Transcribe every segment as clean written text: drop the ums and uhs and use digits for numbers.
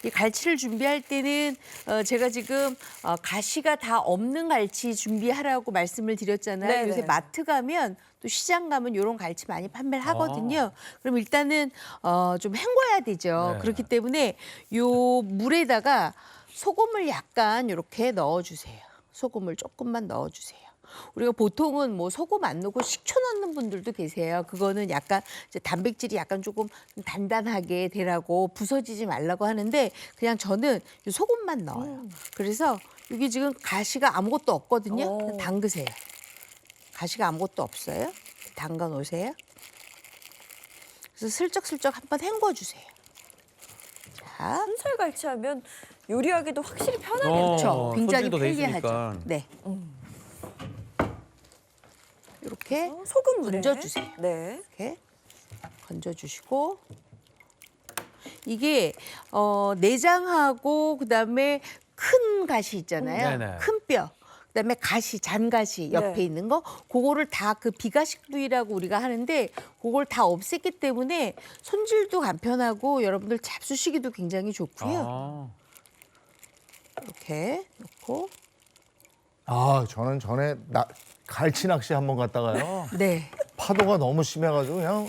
이 갈치를 준비할 때는 제가 지금 가시가 다 없는 갈치 준비하라고 말씀을 드렸잖아요. 네네. 요새 마트 가면 또 시장 가면 이런 갈치 많이 판매를 하거든요. 그럼 일단은 좀 헹궈야 되죠. 네. 그렇기 때문에 요 물에다가 소금을 약간 이렇게 넣어주세요. 소금을 조금만 넣어주세요. 우리가 보통은 뭐 소금 안 넣고 식초 넣는 분들도 계세요. 그거는 약간 이제 단백질이 약간 조금 단단하게 되라고 부서지지 말라고 하는데 그냥 저는 이 소금만 넣어요. 그래서 여기 지금 가시가 아무것도 없거든요. 그냥 담그세요. 가시가 아무것도 없어요. 담가 놓으세요. 그래서 슬쩍슬쩍 한번 헹궈 주세요. 자, 순살갈치 하면 요리하기도 확실히 편하겠네요. 그렇죠. 굉장히 손질도 돼 편리하죠. 있으니까. 네. 이렇게 소금 물에 건져주세요. 네. 이렇게 건져주시고 이게 내장하고 그다음에 큰 가시 있잖아요. 네네. 큰 뼈. 그다음에 가시, 잔가시 옆에 네. 있는 거 그거를 다 그 비가식 부위라고 우리가 하는데 그걸 다 없앴기 때문에 손질도 간편하고 여러분들 잡수시기도 굉장히 좋고요. 아. 이렇게 넣고 아, 저는 전에 갈치 낚시 한번 갔다가요. 네. 파도가 너무 심해가지고 그냥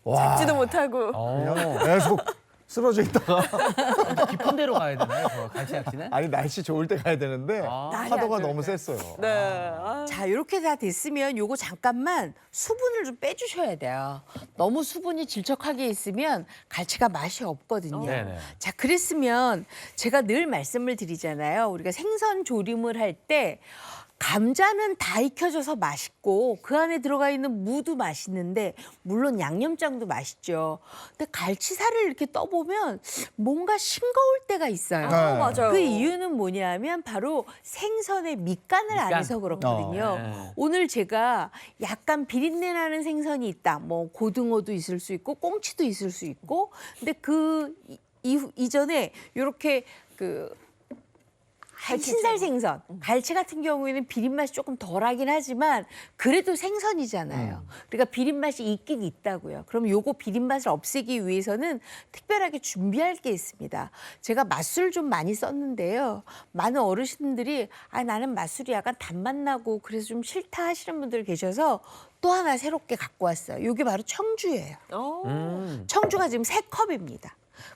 와, 지도 못하고 그냥 계속 쓰러져 있다가 깊은 데로 가야 되나요? 저 갈치 낚시는? 아니 날씨 좋을 때 가야 되는데 아. 날이 파도가 안 좋을 너무 때. 셌어요. 네. 아, 자, 이렇게 다 됐으면 요거 잠깐만 수분을 좀 빼주셔야 돼요. 너무 수분이 질척하게 있으면 갈치가 맛이 없거든요. 네네. 자, 그랬으면 제가 늘 말씀을 드리잖아요. 우리가 생선 조림을 할 때 감자는 다 익혀져서 맛있고 그 안에 들어가 있는 무도 맛있는데 물론 양념장도 맛있죠. 근데 갈치살을 이렇게 떠보면 뭔가 싱거울 때가 있어요. 네. 맞아요. 그 이유는 뭐냐면 바로 생선의 밑간을 안 밑간. 해서 그렇거든요. 네. 오늘 제가 약간 비린내 나는 생선이 있다. 뭐 고등어도 있을 수 있고 꽁치도 있을 수 있고. 근데 그 이전에 이렇게 그 신살 생선, 갈치 같은 경우에는 비린 맛이 조금 덜하긴 하지만 그래도 생선이잖아요. 그러니까 비린 맛이 있긴 있다고요. 그럼 요거 비린 맛을 없애기 위해서는 특별하게 준비할 게 있습니다. 제가 맛술 좀 많이 썼는데요. 많은 어르신들이 나는 맛술이 약간 단맛 나고 그래서 좀 싫다 하시는 분들 계셔서 또 하나 새롭게 갖고 왔어요. 요게 바로 청주예요. 청주가 지금 3컵입니다.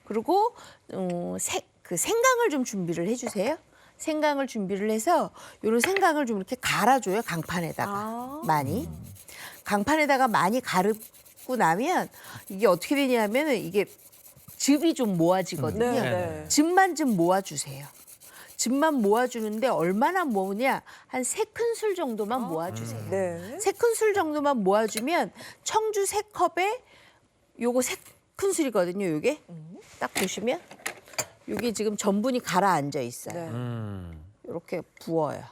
그리고 생강을 좀 준비를 해주세요. 생강을 준비를 해서 요런 생강을 좀 이렇게 갈아줘요. 강판에다가 많이. 강판에다가 많이 가르고 나면 이게 어떻게 되냐면은 이게 즙이 좀 모아지거든요. 네, 네. 즙만 좀 모아주세요. 즙만 모아주는데 얼마나 모으냐? 한 3큰술 정도만 모아주세요. 네. 3큰술 정도만 모아주면 청주 3컵에 요거 3큰술이거든요. 요게 딱 보시면 요게 지금 전분이 가라앉아 있어요. 네. 이렇게 부어요.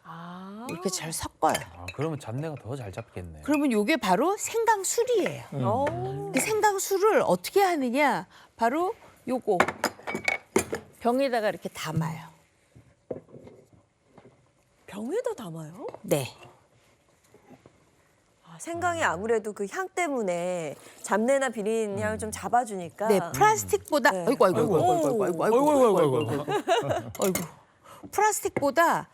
아. 이렇게 잘 섞어요. 아, 그러면 잡내가 더 잘 잡겠네. 그러면 요게 바로 생강술이에요. 어. 그 생강술을 어떻게 하느냐? 바로 요거 병에다가 이렇게 담아요. 병에다 담아요? 네. 생강이 아무래도 그 향 때문에 잡내나 비린 향을 좀 잡아주니까. 네, 플라스틱보다 네. 아이고 플라스틱보다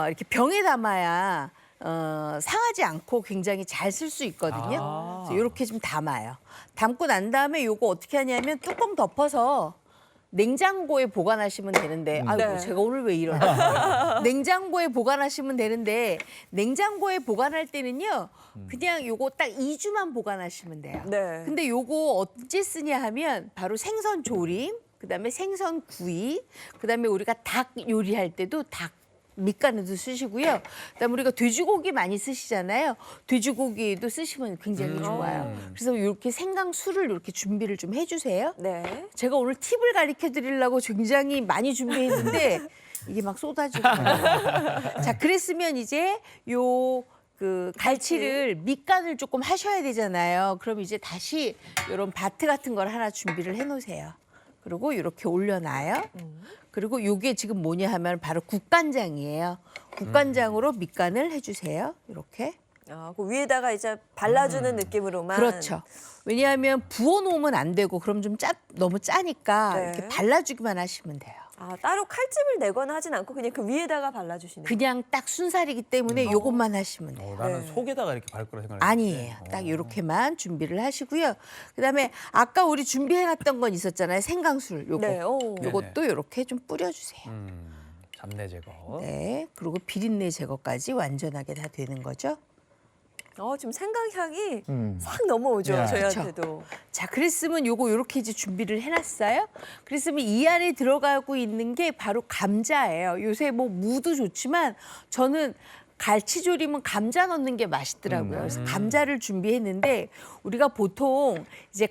이렇게 병에 담아야 상하지 않고 굉장히 잘 쓸 수 있거든요. 아. 그래서 이렇게 좀 담아요. 담고 난 다음에 요거 어떻게 하냐면 뚜껑 덮어서 냉장고에 보관하시면 되는데 아이고 네. 제가 오늘 왜 이러나 냉장고에 보관하시면 되는데 냉장고에 보관할 때는요 그냥 요거 딱 2주만 보관하시면 돼요. 네. 근데 요거 언제 쓰냐 하면 바로 생선 조림, 그다음에 생선 구이, 그다음에 우리가 닭 요리할 때도 닭 밑간에도 쓰시고요. 그다음에 우리가 돼지고기 많이 쓰시잖아요. 돼지고기에도 쓰시면 굉장히 좋아요. 그래서 이렇게 생강술을 이렇게 준비를 좀 해주세요. 네. 제가 오늘 팁을 가르쳐 드리려고 굉장히 많이 준비했는데 이게 막 쏟아지고. 자, 그랬으면 이제 그 갈치를 밑간을 조금 하셔야 되잖아요. 그럼 이제 다시 이런 바트 같은 걸 하나 준비를 해 놓으세요. 그리고 이렇게 올려놔요. 그리고 이게 지금 뭐냐 하면 바로 국간장이에요. 국간장으로 밑간을 해주세요. 이렇게. 그 위에다가 이제 발라주는 느낌으로만. 그렇죠. 왜냐하면 부어놓으면 안 되고 그럼 좀 너무 짜니까 네. 이렇게 발라주기만 하시면 돼요. 따로 칼집을 내거나 하진 않고 그냥 그 위에다가 발라주시네요. 그냥 딱 순살이기 때문에 요것만 하시면 돼요. 나는 네. 속에다가 이렇게 발 거라 생각했는데. 아니에요. 딱 이렇게만 준비를 하시고요. 그다음에 아까 우리 준비해놨던 건 있었잖아요. 생강술 요거. 네, 요것도 이렇게 좀 뿌려주세요. 잡내 제거. 네. 그리고 비린내 제거까지 완전하게 다 되는 거죠. 지금 생강향이 싹 넘어오죠, 네. 저희한테도. 자, 그랬으면 요거 요렇게 이제 준비를 해놨어요. 그랬으면 이 안에 들어가고 있는 게 바로 감자예요. 요새 뭐 무도 좋지만 저는 갈치조림은 감자 넣는 게 맛있더라고요. 그래서 감자를 준비했는데 우리가 보통 이제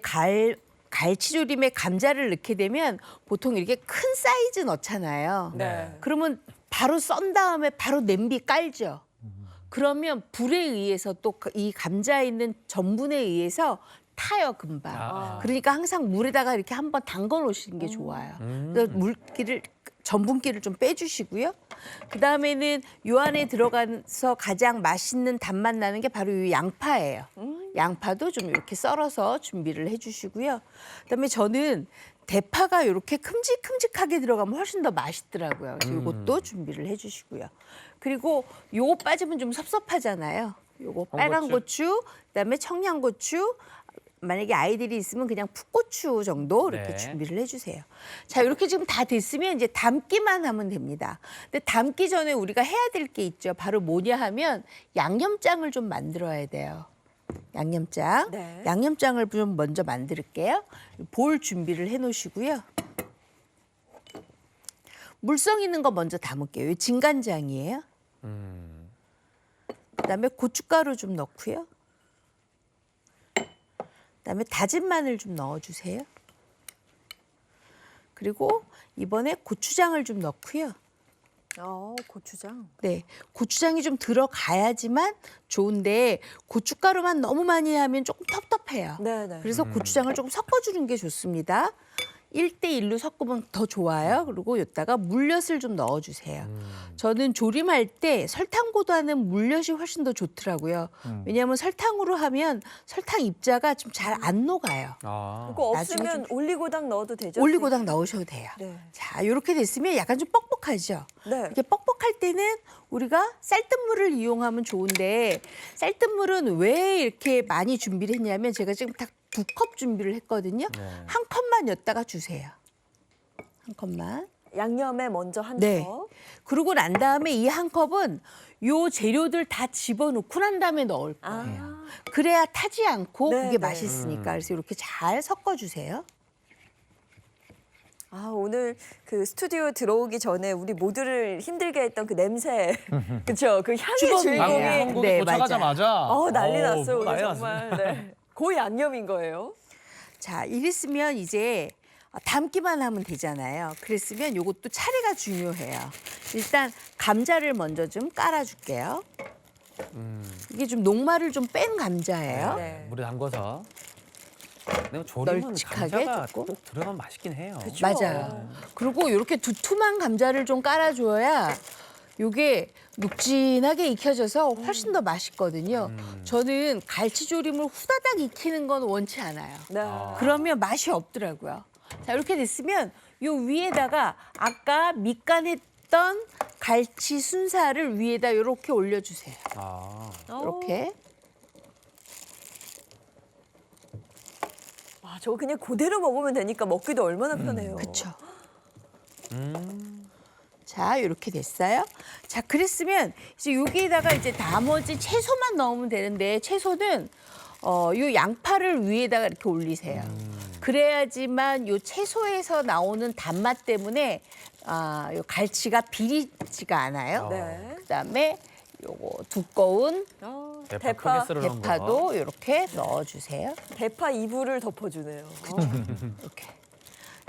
갈치조림에 감자를 넣게 되면 보통 이렇게 큰 사이즈 넣잖아요. 네. 그러면 바로 썬 다음에 바로 냄비 깔죠. 그러면 불에 의해서 또 이 감자에 있는 전분에 의해서 타요 금방. 그러니까 항상 물에다가 이렇게 한번 담궈 놓으시는 게 좋아요. 그래서 전분기를 좀 빼주시고요. 그 다음에는 요 안에 들어가서 가장 맛있는 단맛 나는 게 바로 이 양파예요. 양파도 좀 이렇게 썰어서 준비를 해주시고요. 그다음에 저는 대파가 이렇게 큼직큼직하게 들어가면 훨씬 더 맛있더라고요. 그래서 이것도 준비를 해주시고요. 그리고 요거 빠지면 좀 섭섭하잖아요. 요거 빨간 고추, 그다음에 청양고추, 만약에 아이들이 있으면 그냥 풋고추 정도 이렇게 네. 준비를 해주세요. 자, 이렇게 지금 다 됐으면 이제 담기만 하면 됩니다. 근데 담기 전에 우리가 해야 될 게 있죠. 바로 뭐냐 하면 양념장을 좀 만들어야 돼요. 양념장. 네. 양념장을 좀 먼저 만들게요. 볼 준비를 해놓으시고요. 물성 있는 거 먼저 담을게요. 진간장이에요. 그다음에 고춧가루 좀 넣고요. 그다음에 다진 마늘 좀 넣어주세요. 그리고 이번에 고추장을 좀 넣고요. 고추장. 네, 고추장이 좀 들어가야지만 좋은데 고춧가루만 너무 많이 하면 조금 텁텁해요. 네네. 그래서 고추장을 조금 섞어주는 게 좋습니다. 1대1로 섞으면 더 좋아요. 그리고 여기다가 물엿을 좀 넣어주세요. 저는 조림할 때 설탕보다는 물엿이 훨씬 더 좋더라고요. 왜냐하면 설탕으로 하면 설탕 입자가 좀 잘 안 녹아요. 그거 나중에 없으면 올리고당 넣어도 되죠? 올리고당 넣으셔도 돼요. 네. 자, 이렇게 됐으면 약간 좀 뻑뻑하죠. 네. 이렇게 뻑뻑할 때는 우리가 쌀뜨물을 이용하면 좋은데 쌀뜨물은 왜 이렇게 많이 준비를 했냐면 제가 지금 딱 2컵 준비를 했거든요. 한 컵만 엿다가 주세요. 한 컵만. 양념에 먼저 한 네. 컵. 그러고 난 다음에 이 한 컵은 요 재료들 다 집어넣고 난 다음에 넣을 거예요. 그래야 타지 않고 네, 그게 네. 맛있으니까. 그래서 이렇게 잘 섞어주세요. 오늘 그 스튜디오 들어오기 전에 우리 모두를 힘들게 했던 그 냄새. 그렇죠? 그 향의 주범이에요. 주인공이 한국에 네, 도착하자마자. 난리 났어요. 오늘 난리 정말. 네. 고 양념인 거예요. 자, 이랬으면 이제 담기만 하면 되잖아요. 그랬으면 이것도 차례가 중요해요. 일단 감자를 먼저 좀 깔아줄게요. 이게 좀 녹말을 좀 뺀 감자예요. 네. 물에 담궈서. 근데 조림은 널찍하게 감자가 조금? 꼭 들어가면 맛있긴 해요. 그쵸. 맞아요. 그리고 이렇게 두툼한 감자를 좀 깔아줘야 이게 눅진하게 익혀져서 훨씬 더 맛있거든요. 저는 갈치조림을 후다닥 익히는 건 원치 않아요. 네. 그러면 맛이 없더라고요. 자, 이렇게 됐으면 요 위에다가 아까 밑간했던 갈치 순살을 위에다 이렇게 올려주세요. 이렇게. 저거 그냥 그대로 먹으면 되니까 먹기도 얼마나 편해요. 그렇죠. 자, 이렇게 됐어요. 자, 그랬으면 이제 여기에다가 이제 나머지 채소만 넣으면 되는데 채소는 요 양파를 위에다가 이렇게 올리세요. 그래야지만 요 채소에서 나오는 단맛 때문에 요 갈치가 비리지가 않아요. 네. 그다음에 요거 두꺼운 대파 크게 썰어놓은 거. 대파도 이렇게 넣어주세요. 대파 이불을 덮어주네요. 이렇게.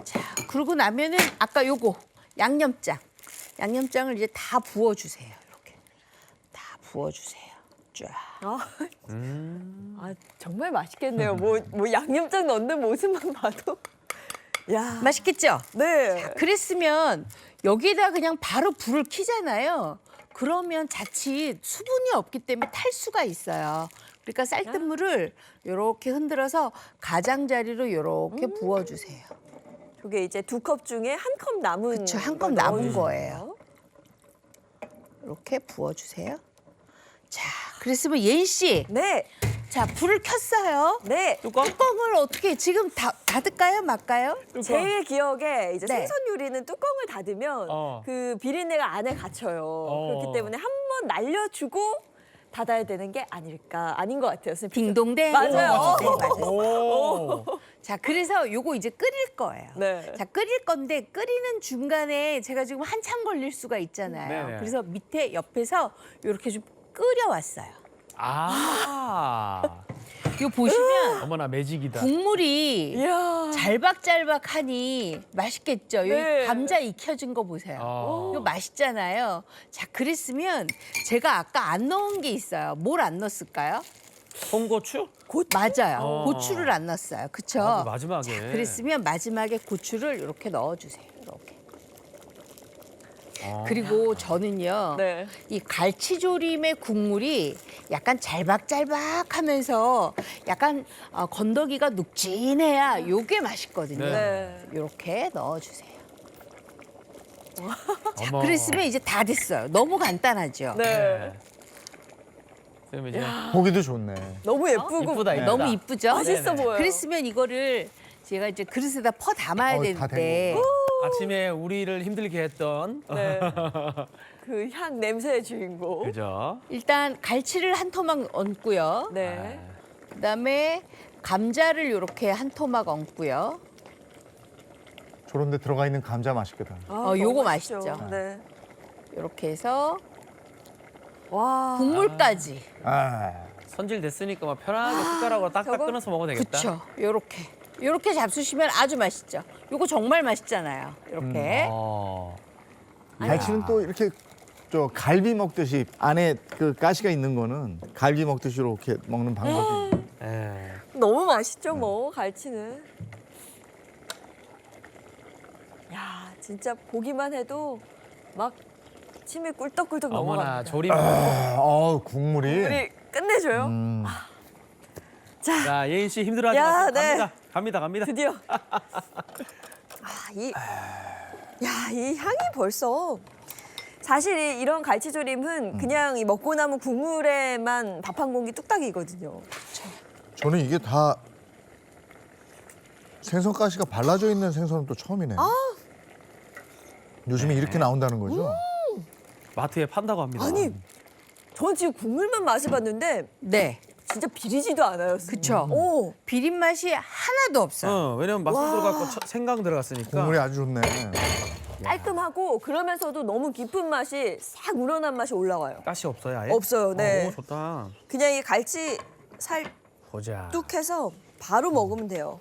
자, 그러고 나면은 아까 요거 양념장을 이제 다 부어주세요. 이렇게 다 부어주세요. 쫙. 정말 맛있겠네요. 뭐 양념장 넣는 모습만 봐도. 야. 맛있겠죠? 네. 그랬으면 여기다 그냥 바로 불을 켜잖아요. 그러면 자칫 수분이 없기 때문에 탈 수가 있어요. 그러니까 쌀뜨물을 이렇게 흔들어서 가장자리로 이렇게 부어주세요. 저게 이제 2컵 중에 1컵 남은 그쵸, 한 컵 걸 남은 넣어주는 거예요. 이렇게 부어주세요. 자, 그랬으면 예인 씨, 네, 자 불을 켰어요. 네. 뚜껑을 어떻게 지금 닫을까요, 말까요? 제 기억에 이제 네. 생선 요리는 뚜껑을 닫으면 그 비린내가 안에 갇혀요. 그렇기 때문에 한 번 날려주고 닫아야 되는 게 아닌 것 같아요. 선생님. 딩동댕. 맞아요. 네, 맞아요. 오. 자, 그래서 요거 이제 끓일 거예요. 네. 자, 끓일 건데 끓이는 중간에 제가 지금 한참 걸릴 수가 있잖아요. 네네. 그래서 밑에 옆에서 이렇게 좀 끓여왔어요. 아. 이거 보시면 어머나 매직이다. 국물이 이야. 잘박잘박하니 맛있겠죠. 여기 네. 감자 익혀진 거 보세요. 어. 이거 맛있잖아요. 자, 그랬으면 제가 아까 안 넣은 게 있어요. 뭘 안 넣었을까요? 홍고추? 맞아요. 고추를 안 넣었어요. 그쵸? 아, 그 마지막에. 자, 그랬으면 마지막에 고추를 이렇게 넣어주세요. 이렇게. 그리고 저는요. 네. 이 갈치조림의 국물이 약간 잘박잘박하면서 약간 건더기가 눅진해야 요게 맛있거든요. 네. 이렇게 넣어주세요. 어머. 그랬으면 이제 다 됐어요. 너무 간단하죠. 네. 그럼 이제 보기도 좋네. 너무 예쁘고 이쁘다, 이쁘다. 너무 이쁘죠? 맛있어 네네. 보여요. 그랬으면 이거를 제가 이제 그릇에다 퍼 담아야 다 되는데 아침에 우리를 힘들게 했던 네. 그 향 냄새의 주인공. 그죠? 일단 갈치를 한 토막 얹고요. 네. 그다음에 감자를 이렇게 한 토막 얹고요. 저런 데 들어가 있는 감자 맛있겠다. 아, 요거 너무 맛있죠. 네. 이렇게 해서 와. 국물까지. 아, 선질 됐으니까 막 편하게 숟가락으로 딱딱 저거? 끊어서 먹어도 되겠다. 그쵸. 요렇게 잡수시면 아주 맛있죠. 요거 정말 맛있잖아요. 이렇게. 어. 갈치는 또 이렇게 저 갈비 먹듯이 안에 그 가시가 있는 거는 갈비 먹듯이 이렇게 먹는 방법이. 예. 너무 맛있죠, 뭐 갈치는. 야, 진짜 보기만 해도 막 침이 꿀떡꿀떡 어머나 넘어갑니다. 조림. 국물이. 우리 끝내줘요. 자, 자 예인 씨 힘들어하지 야, 마세요. 네. 갑니다. 드디어. 이 향이 벌써. 사실 이런 갈치조림은 그냥 이 먹고 남은 국물에만 밥 한 공기 뚝딱이거든요. 저는 이게 다 생선 가시가 발라져 있는 생선은 또 처음이네. 요즘에 이렇게 나온다는 거죠? 마트에 판다고 합니다. 아니, 전 지금 국물만 맛을 봤는데 네. 진짜 비리지도 않아요. 그쵸. 오, 비린 맛이 하나도 없어요. 왜냐면 맛술 들어갔고 생강 들어갔으니까. 국물이 아주 좋네. 깔끔하고 그러면서도 너무 깊은 맛이 싹 우러난 맛이 올라와요. 가시 없어요 아예? 없어요, 네. 오 좋다. 그냥 이 갈치 살 보자. 뚝 해서 바로 먹으면 돼요.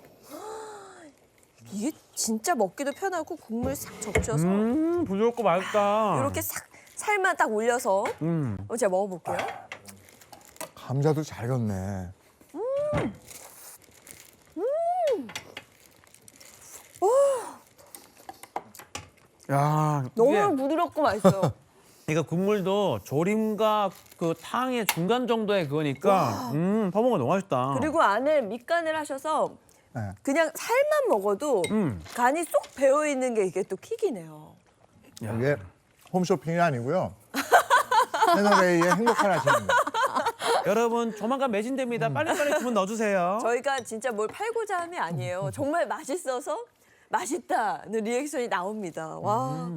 이게 진짜 먹기도 편하고 국물 싹 적셔서 부드럽고 맛있다. 이렇게 싹 살만 딱 올려서 제가 먹어볼게요. 감자도 잘 익었네. 야, 너무 부드럽고 맛있어요. 그러니까 국물도 조림과 그 탕의 중간 정도의 그거니까 퍼먹으면 너무 맛있다. 그리고 안에 밑간을 하셔서 네. 그냥 살만 먹어도 간이 쏙 배어 있는 게 이게 또 킥이네요. 이게 홈쇼핑이 아니고요. 채널A의 행복한 아침입니다. 여러분 조만간 매진됩니다. 빨리빨리 주문 넣어주세요. 저희가 진짜 뭘 팔고자 함이 아니에요. 정말 맛있어서 맛있다는 리액션이 나옵니다. 와.